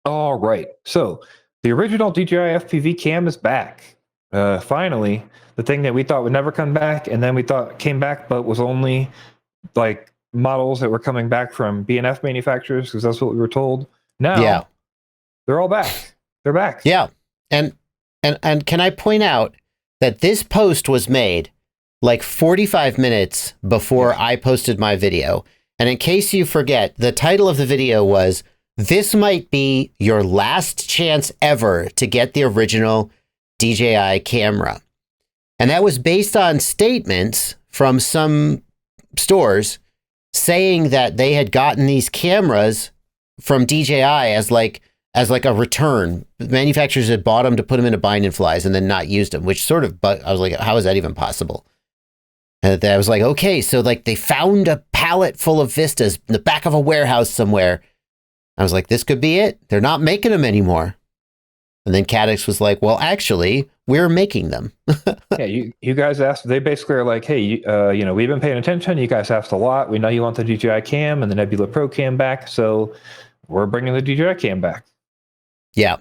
All right. So the original DJI FPV cam is back. Finally, the thing that we thought would never come back, and then we thought came back, but was only like models that were coming back from BNF manufacturers because that's what we were told. Yeah. Now they're all back. They're back. Yeah. And and can I point out that this post was made like 45 minutes before I posted my video. And in case you forget, the title of the video was, "This might be your last chance ever to get the original DJI camera." And that was based on statements from some stores saying that they had gotten these cameras from DJI as like a return. Manufacturers had bought them to put them into bind and flies and then not used them, which sort of, but I was like, how is that even possible? And I was like, okay, so like they found a pallet full of Vistas in the back of a warehouse somewhere. I was like, this could be it. They're not making them anymore. And then Caddx was like, well, actually, we're making them. Yeah, you guys asked. They basically are like, hey, we've been paying attention. You guys asked a lot. We know you want the DJI Cam and the Nebula Pro Cam back, so we're bringing the DJI Cam back. Yeah.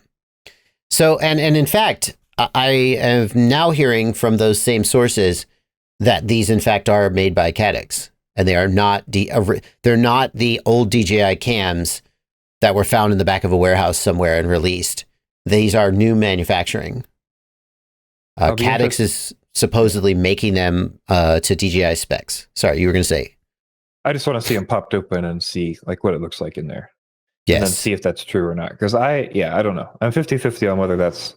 So, and in fact, I am now hearing from those same sources that these, in fact, are made by Caddx, and they are not they're not the old DJI cams that were found in the back of a warehouse somewhere and released. These are new manufacturing. Caddx is supposedly making them to DJI specs. Sorry, you were going to say. I just want to see them popped open and see like what it looks like in there. Yes. And then see if that's true or not. Because I don't know. I'm 50-50 on whether that's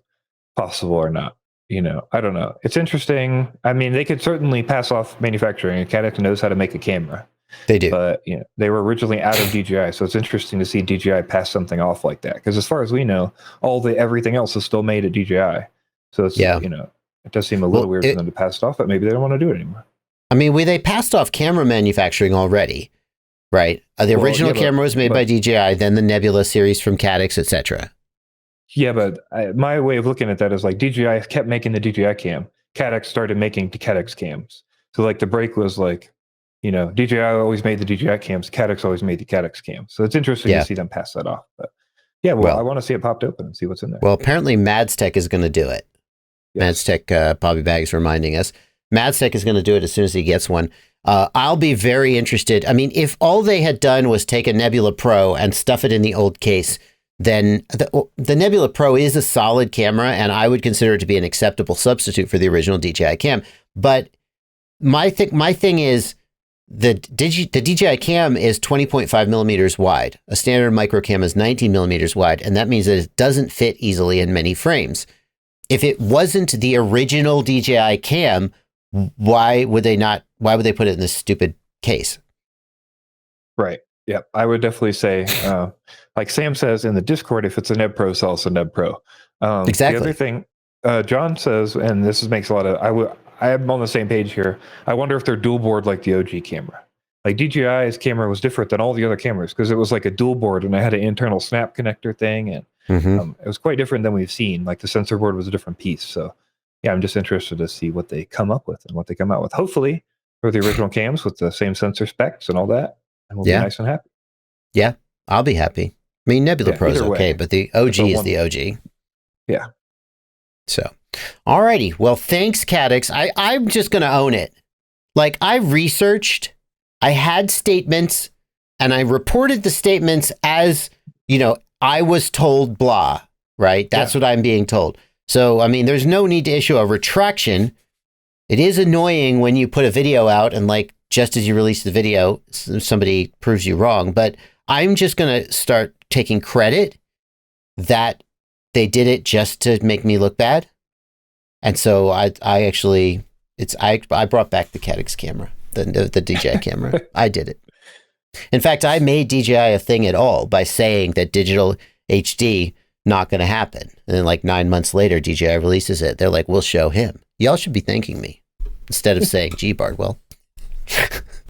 possible or not. I don't know. It's interesting. I mean, they could certainly pass off manufacturing, and Caddx knows how to make a camera. They do. But they were originally out of DJI, so it's interesting to see DJI pass something off like that. Because as far as we know, everything else is still made at DJI. So it's it does seem a little weird for them to pass it off, but maybe they don't want to do it anymore. I mean, they passed off camera manufacturing already, right? The original camera was made by DJI, then the Nebula series from Caddx, etc. Yeah, but my way of looking at that is like DJI kept making the DJI cam. Caddx started making the Caddx cams. So like the break was like, DJI always made the DJI cams. Caddx always made the Caddx cams. So it's interesting to see them pass that off. But yeah, well, I want to see it popped open and see what's in there. Well, apparently Madstech is going to do it. Yes. Madstech, Bobby Baggs reminding us. Madstech is going to do it as soon as he gets one. I'll be very interested. I mean, if all they had done was take a Nebula Pro and stuff it in the old case, then the Nebula Pro is a solid camera, and I would consider it to be an acceptable substitute for the original DJI Cam. But my thing is the DJI Cam is 20.5 millimeters wide. A standard micro cam is 19 millimeters wide, and that means that it doesn't fit easily in many frames. If it wasn't the original DJI Cam, why would they put it in this stupid case? Right. Yeah, I would definitely say, like Sam says in the Discord, if it's a Neb Pro, sell us a Neb Pro. Exactly. The other thing, John says, and this makes a lot of, I am on the same page here. I wonder if they're dual board like the OG camera. Like DJI's camera was different than all the other cameras because it was like a dual board and it had an internal snap connector thing, and it was quite different than we've seen. Like the sensor board was a different piece. So yeah, I'm just interested to see what they come up with and what they come out with. Hopefully, for the original cams with the same sensor specs and all that. And we'll be nice and happy. Yeah, I'll be happy. I mean, Nebula Pro is okay, but the OG is the OG. Yeah. So, alrighty. Well, thanks, Caddx. I'm just going to own it. Like, I researched, I had statements, and I reported the statements as, I was told blah, right? That's what I'm being told. So, I mean, there's no need to issue a retraction. It is annoying when you put a video out and like, just as you release the video, somebody proves you wrong. But I'm just going to start taking credit that they did it just to make me look bad. And so I brought back the Caddx camera, the DJI camera. I did it. In fact, I made DJI a thing at all by saying that digital HD not going to happen. And then like 9 months later, DJI releases it. They're like, we'll show him. Y'all should be thanking me instead of saying, gee, Bardwell.